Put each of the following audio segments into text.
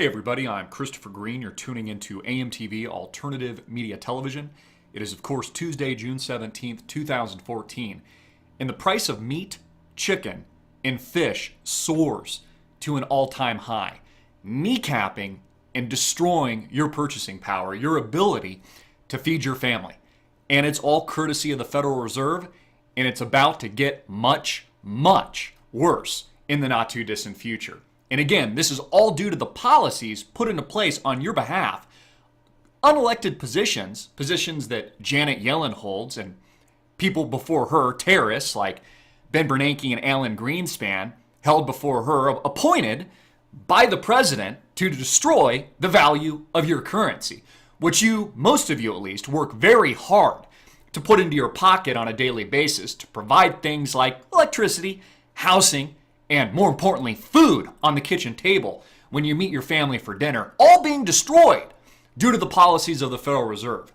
Hey everybody, I'm Christopher Green. You're tuning into AMTV Alternative Media Television. It is of course Tuesday, June 17th, 2014, and the price of meat, chicken, and fish soars to an all-time high, kneecapping and destroying your purchasing power, your ability to feed your family. And it's all courtesy of the Federal Reserve, and it's about to get much, much worse in the not too distant future. And again, this is all due to the policies put into place on your behalf. Unelected positions that Janet Yellen holds, and people before her, terrorists like Ben Bernanke and Alan Greenspan, held before her, appointed by the president to destroy the value of your currency, which you, most of you at least, work very hard to put into your pocket on a daily basis to provide things like electricity, housing, and more importantly, food on the kitchen table when you meet your family for dinner, all being destroyed due to the policies of the Federal Reserve.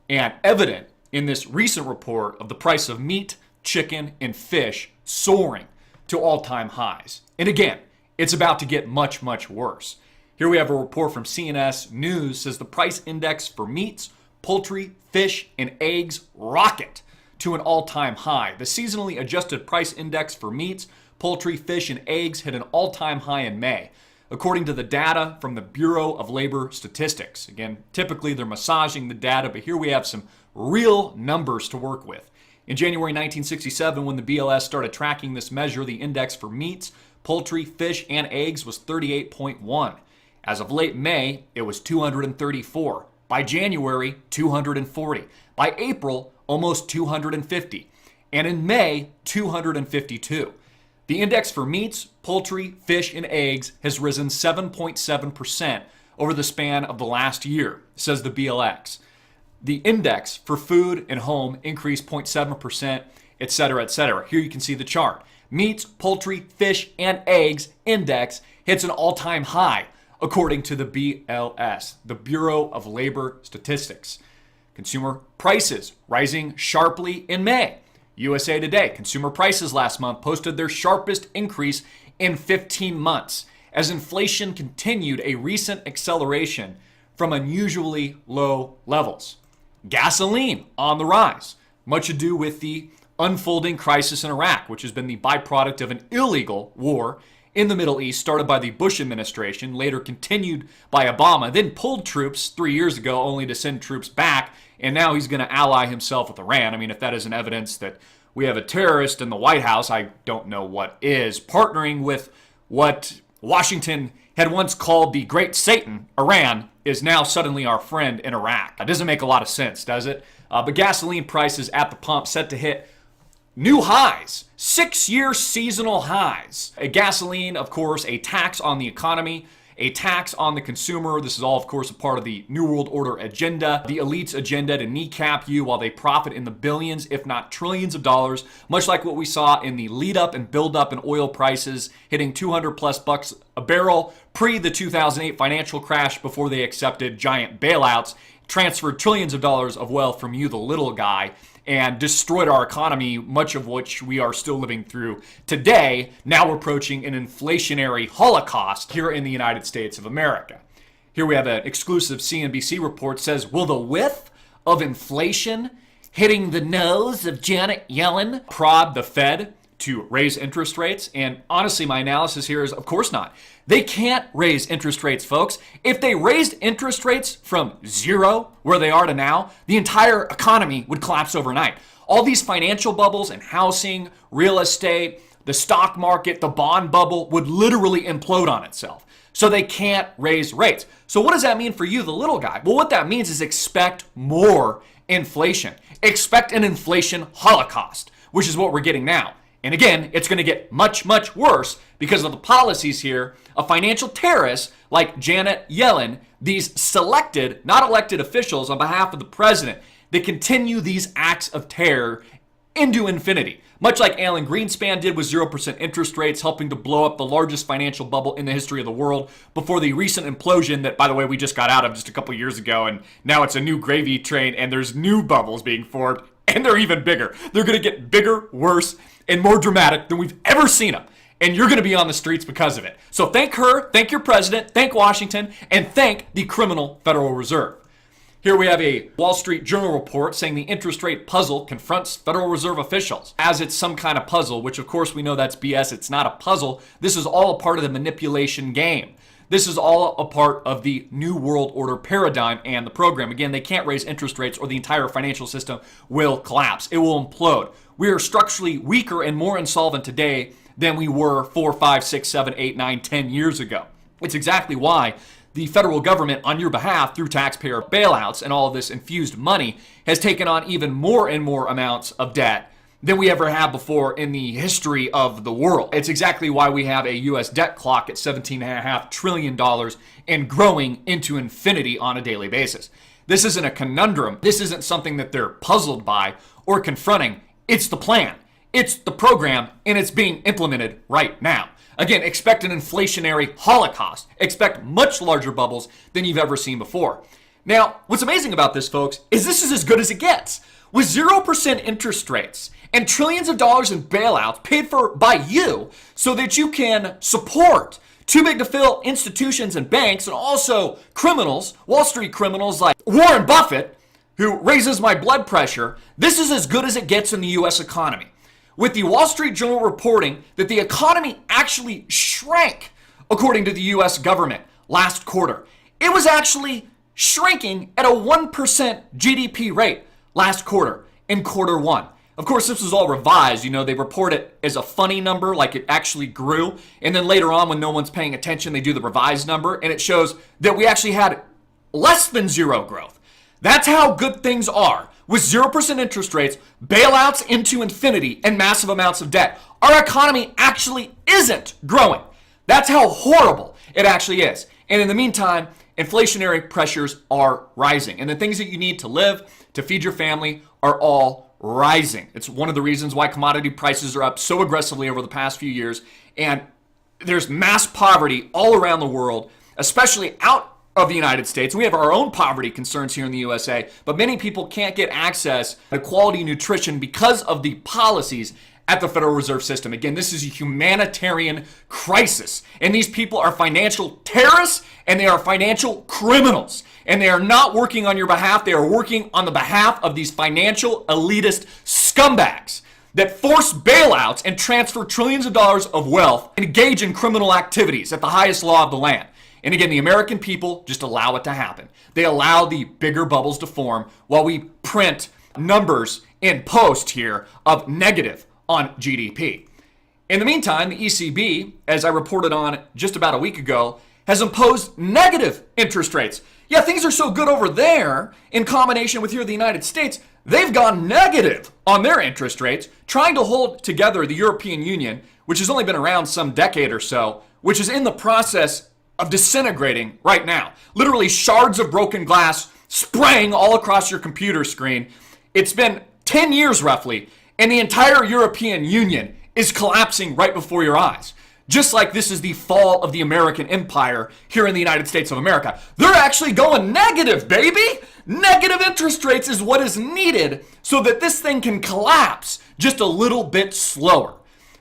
And evident in this recent report of the price of meat, chicken, and fish soaring to all-time highs. And again, it's about to get much, much worse. Here we have a report from CNS News says the price index for meats, poultry, fish, and eggs rocket to an all-time high. The seasonally adjusted price index for meats, poultry, fish, and eggs hit an all-time high in May, according to the data from the Bureau of Labor Statistics. Again, typically they're massaging the data, but here we have some real numbers to work with. In January 1967, when the BLS started tracking this measure, the index for meats, poultry, fish, and eggs was 38.1. As of late May, it was 234. By January, 240. By April, almost 250. And in May, 252. The index for meats, poultry, fish, and eggs has risen 7.7% over the span of the last year, says the BLX. The index for food and home increased 0.7%, etc., etc. Here you can see the chart. Meats, poultry, fish, and eggs index hits an all-time high, according to the BLS, the Bureau of Labor Statistics. Consumer prices rising sharply in May. USA Today, consumer prices last month posted their sharpest increase in 15 months as inflation continued a recent acceleration from unusually low levels. Gasoline on the rise, much ado with the unfolding crisis in Iraq, which has been the byproduct of an illegal war in the Middle East started by the Bush administration, later continued by Obama, then pulled troops 3 years ago only to send troops back, and now he's going to ally himself with Iran. I mean, if that isn't evidence that we have a terrorist in the White House, I don't know what is, partnering with what Washington had once called the Great Satan. Iran is now suddenly our friend in Iraq. That doesn't make a lot of sense, does it? But gasoline prices at the pump set to hit new highs, 6-year seasonal highs. A gasoline, of course, a tax on the economy, a tax on the consumer. This is all, of course, a part of the New World Order agenda, the elite's agenda to kneecap you while they profit in the billions, if not trillions of dollars, much like what we saw in the lead up and build up in oil prices hitting 200 plus bucks a barrel pre the 2008 financial crash before they accepted giant bailouts, transferred trillions of dollars of wealth from you, the little guy, and destroyed our economy, much of which we are still living through today, now approaching an inflationary holocaust here in the United States of America. Here we have an exclusive CNBC report says, will the whiff of inflation hitting the nose of Janet Yellen prod the Fed to raise interest rates? And honestly, my analysis here is, of course not. They can't raise interest rates, folks. If they raised interest rates from zero, where they are to now, the entire economy would collapse overnight. All these financial bubbles and housing, real estate, the stock market, the bond bubble would literally implode on itself. So they can't raise rates. So what does that mean for you, the little guy? Well, what that means is expect more inflation. Expect an inflation holocaust, which is what we're getting now. And again, it's going to get much, much worse because of the policies here of financial terrorists like Janet Yellen, these selected, not elected officials on behalf of the president that continue these acts of terror into infinity. Much like Alan Greenspan did with 0% interest rates, helping to blow up the largest financial bubble in the history of the world before the recent implosion that, by the way, we just got out of just a couple years ago, and now it's a new gravy train and there's new bubbles being formed, and they're even bigger. They're going to get bigger, worse, and more dramatic than we've ever seen them. and you're going to be on the streets because of it. So thank her, thank your president, thank Washington, and thank the criminal Federal Reserve. Here we have a Wall Street Journal report saying the interest rate puzzle confronts Federal Reserve officials as it's some kind of puzzle, which of course we know that's BS. It's not a puzzle. This is all a part of the manipulation game. This is all a part of the New World Order paradigm and the program. Again, they can't raise interest rates or the entire financial system will collapse. It will implode. We are structurally weaker and more insolvent today than we were 4, 5, 6, 7, 8, 9, 10 years ago. It's exactly why the federal government, on your behalf, through taxpayer bailouts and all of this infused money, has taken on even more and more amounts of debt than we ever have before in the history of the world. It's exactly why we have a U.S. debt clock at $17.5 trillion and growing into infinity on a daily basis. This isn't a conundrum. This isn't something that they're puzzled by or confronting. It's the plan. It's the program, and it's being implemented right now. Again, expect an inflationary holocaust. Expect much larger bubbles than you've ever seen before. Now, what's amazing about this, folks, is this is as good as it gets. With 0% interest rates and trillions of dollars in bailouts paid for by you so that you can support too big to fail institutions and banks and also criminals, Wall Street criminals like Warren Buffett, who raises my blood pressure, this is as good as it gets in the U.S. economy. With the Wall Street Journal reporting that the economy actually shrank, according to the U.S. government, last quarter. It was actually shrinking at a 1% GDP rate last quarter, in quarter one. Of course, this was all revised. You know, they report it as a funny number, like it actually grew. And then later on, when no one's paying attention, they do the revised number, and it shows that we actually had less than zero growth. That's how good things are. With 0% interest rates, bailouts into infinity, and massive amounts of debt, our economy actually isn't growing. That's how horrible it actually is. And in the meantime, inflationary pressures are rising. And the things that you need to live, to feed your family, are all rising. It's one of the reasons why commodity prices are up so aggressively over the past few years. And there's mass poverty all around the world, especially out of the United States. We have our own poverty concerns here in the USA, but many people can't get access to quality nutrition because of the policies at the Federal Reserve System. Again, this is a humanitarian crisis, and these people are financial terrorists and they are financial criminals, and they are not working on your behalf. They are working on the behalf of these financial elitist scumbags that force bailouts and transfer trillions of dollars of wealth and engage in criminal activities at the highest law of the land. And again, the American people just allow it to happen. They allow the bigger bubbles to form while we print numbers in post here of negative on GDP. In the meantime, the ECB, as I reported on just about a week ago, has imposed negative interest rates. Yeah, things are so good over there in combination with here in the United States, they've gone negative on their interest rates, trying to hold together the European Union, which has only been around some decade or so, which is in the process of disintegrating right now. Literally shards of broken glass spraying all across your computer screen. It's been 10 years roughly, and the entire European Union is collapsing right before your eyes. Just like this is the fall of the American empire here in the United States of America. They're actually going negative, baby! Negative interest rates is what is needed so that this thing can collapse just a little bit slower.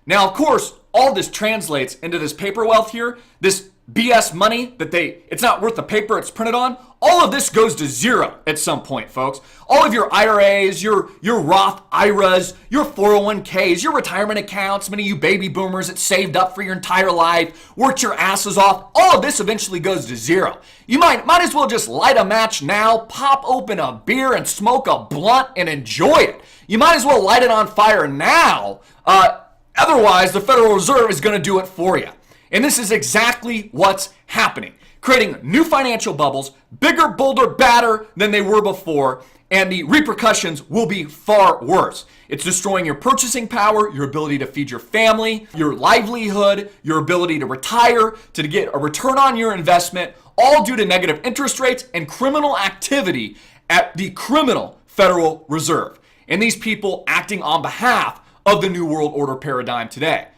Now, of course, all this translates into this paper wealth here, this BS money that it's not worth the paper it's printed on. All of this goes to zero at some point, folks. All of your IRAs, your Roth IRAs, your 401ks, your retirement accounts, many of you baby boomers that saved up for your entire life, worked your asses off, all of this eventually goes to zero. You might as well just light a match now, pop open a beer and smoke a blunt and enjoy it. You might as well light it on fire now. Otherwise, the Federal Reserve is going to do it for you. And this is exactly what's happening, creating new financial bubbles, bigger, bolder, badder than they were before, and the repercussions will be far worse. It's destroying your purchasing power, your ability to feed your family, your livelihood, your ability to retire, to get a return on your investment, all due to negative interest rates and criminal activity at the criminal Federal Reserve. And these people acting on behalf of the New World Order paradigm today.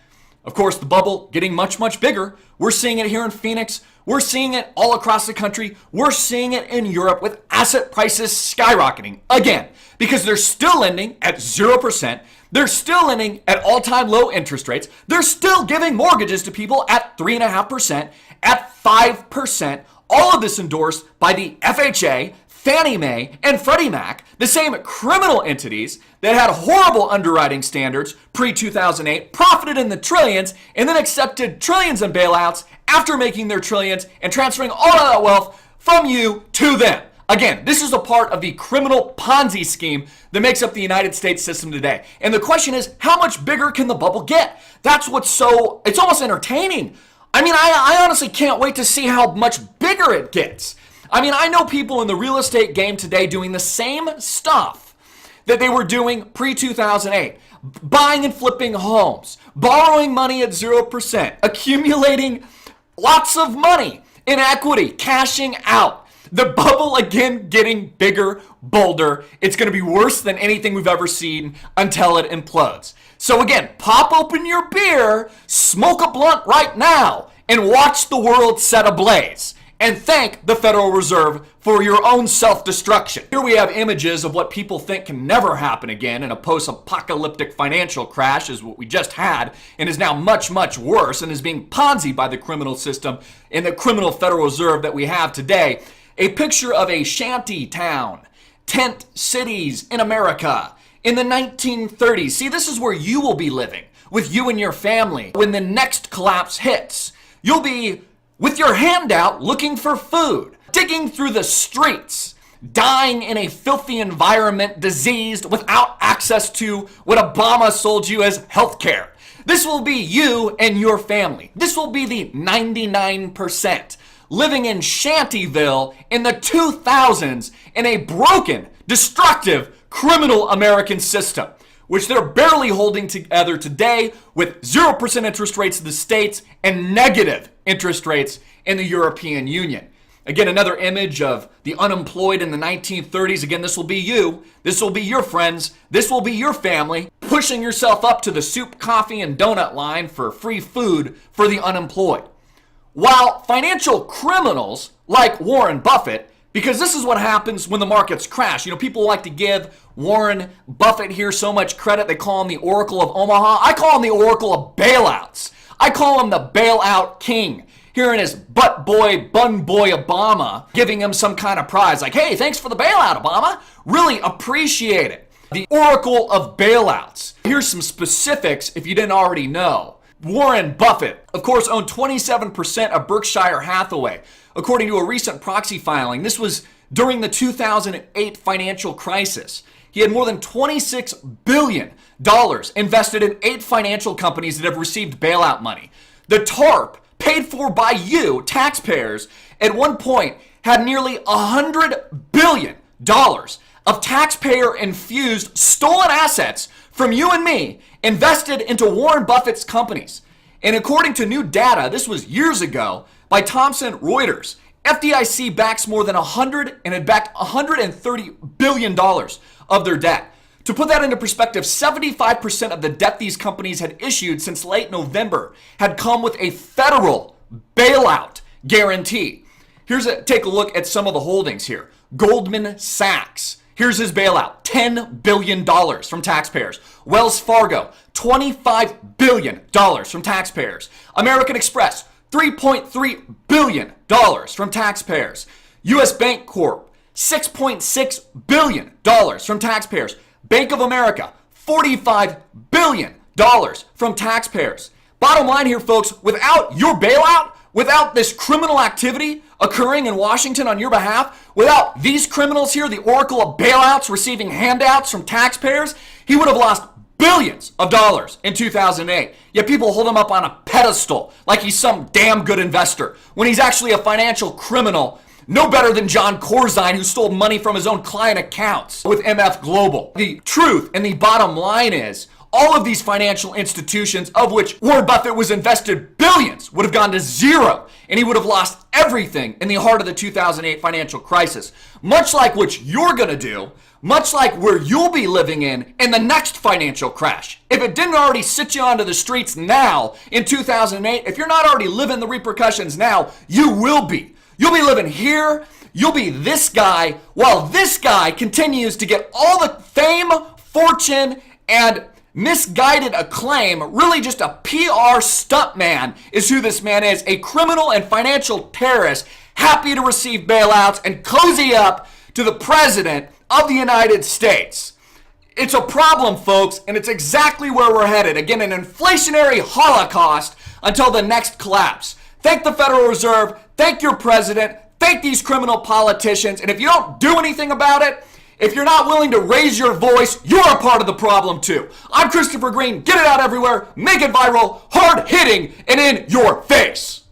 Of course, the bubble getting much, much bigger. We're seeing it here in Phoenix. We're seeing it all across the country. We're seeing it in Europe with asset prices skyrocketing again because they're still lending at 0%. They're still lending at all-time low interest rates. They're still giving mortgages to people at 3.5%, at 5%. All of this endorsed by the FHA, Fannie Mae, and Freddie Mac, the same criminal entities that had horrible underwriting standards pre-2008, profited in the trillions, and then accepted trillions in bailouts after making their trillions and transferring all of that wealth from you to them. Again, this is a part of the criminal Ponzi scheme that makes up the United States system today. And the question is, how much bigger can the bubble get? That's what's so, it's almost entertaining. I mean, I honestly can't wait to see how much bigger it gets. I mean, I know people in the real estate game today doing the same stuff that they were doing pre-2008. Buying and flipping homes, borrowing money at 0%, accumulating lots of money in equity, cashing out. The bubble again getting bigger, bolder. It's going to be worse than anything we've ever seen until it implodes. So again, pop open your beer, smoke a blunt right now, and watch the world set ablaze. And thank the Federal Reserve for your own self-destruction. Here we have images of what people think can never happen again in a post-apocalyptic financial crash is what we just had and is now much, much worse and is being Ponzi'd by the criminal system and the criminal Federal Reserve that we have today. A picture of a shanty town, tent cities in America in the 1930s. See, this is where you will be living with you and your family. When the next collapse hits, you'll be with your hand out looking for food, digging through the streets, dying in a filthy environment, diseased, without access to what Obama sold you as healthcare. This will be you and your family. This will be the 99% living in Shantyville in the 2000s in a broken, destructive, criminal American system, which they're barely holding together today with 0% interest rates in the States and negative interest rates in the European Union. Again, another image of the unemployed in the 1930s. Again, this will be you. This will be your friends. This will be your family, pushing yourself up to the soup, coffee, and donut line for free food for the unemployed. While financial criminals like Warren Buffett, because this is what happens when the markets crash. You know, people like to give Warren Buffett here so much credit. They call him the Oracle of Omaha. I call him the Oracle of Bailouts. I call him the bailout king. Here in his butt boy, bun boy Obama, giving him some kind of prize. Like, hey, thanks for the bailout, Obama. Really appreciate it. The Oracle of Bailouts. Here's some specifics if you didn't already know. Warren Buffett, of course, owned 27% of Berkshire Hathaway. According to a recent proxy filing, this was during the 2008 financial crisis. He had more than $26 billion invested in 8 financial companies that have received bailout money. The TARP, paid for by you, taxpayers, at one point had nearly $100 billion of taxpayer-infused stolen assets from you and me invested into Warren Buffett's companies. And according to new data, this was years ago, by Thomson Reuters, FDIC backs more than $130 billion of their debt. To put that into perspective, 75% of the debt these companies had issued since late November had come with a federal bailout guarantee. Take a look at some of the holdings here. Goldman Sachs. Here's his bailout, $10 billion from taxpayers. Wells Fargo, $25 billion from taxpayers. American Express, $3.3 billion from taxpayers. U.S. Bank Corp, $6.6 billion from taxpayers. Bank of America, $45 billion from taxpayers. Bottom line here, folks, without your bailout, without this criminal activity occurring in Washington on your behalf, without these criminals here, the Oracle of Bailouts receiving handouts from taxpayers, he would have lost billions of dollars in 2008. Yet people hold him up on a pedestal like he's some damn good investor when he's actually a financial criminal, no better than John Corzine, who stole money from his own client accounts with MF Global. The truth and the bottom line is, all of these financial institutions, of which Warren Buffett was invested billions, would have gone to zero, and he would have lost everything in the heart of the 2008 financial crisis. Much like what you're going to do, much like where you'll be living in the next financial crash. If it didn't already sit you onto the streets now in 2008, if you're not already living the repercussions now, you will be. You'll be living here. You'll be this guy, while this guy continues to get all the fame, fortune, and misguided acclaim. Really just a PR stuntman is who this man is. A criminal and financial terrorist, happy to receive bailouts and cozy up to the president of the United States. It's a problem, folks, and it's exactly where we're headed. Again, an inflationary holocaust until the next collapse. Thank the Federal Reserve, thank your president, thank these criminal politicians, and if you don't do anything about it, if you're not willing to raise your voice, you're a part of the problem too. I'm Christopher Green. Get it out everywhere, make it viral, hard-hitting, and in your face.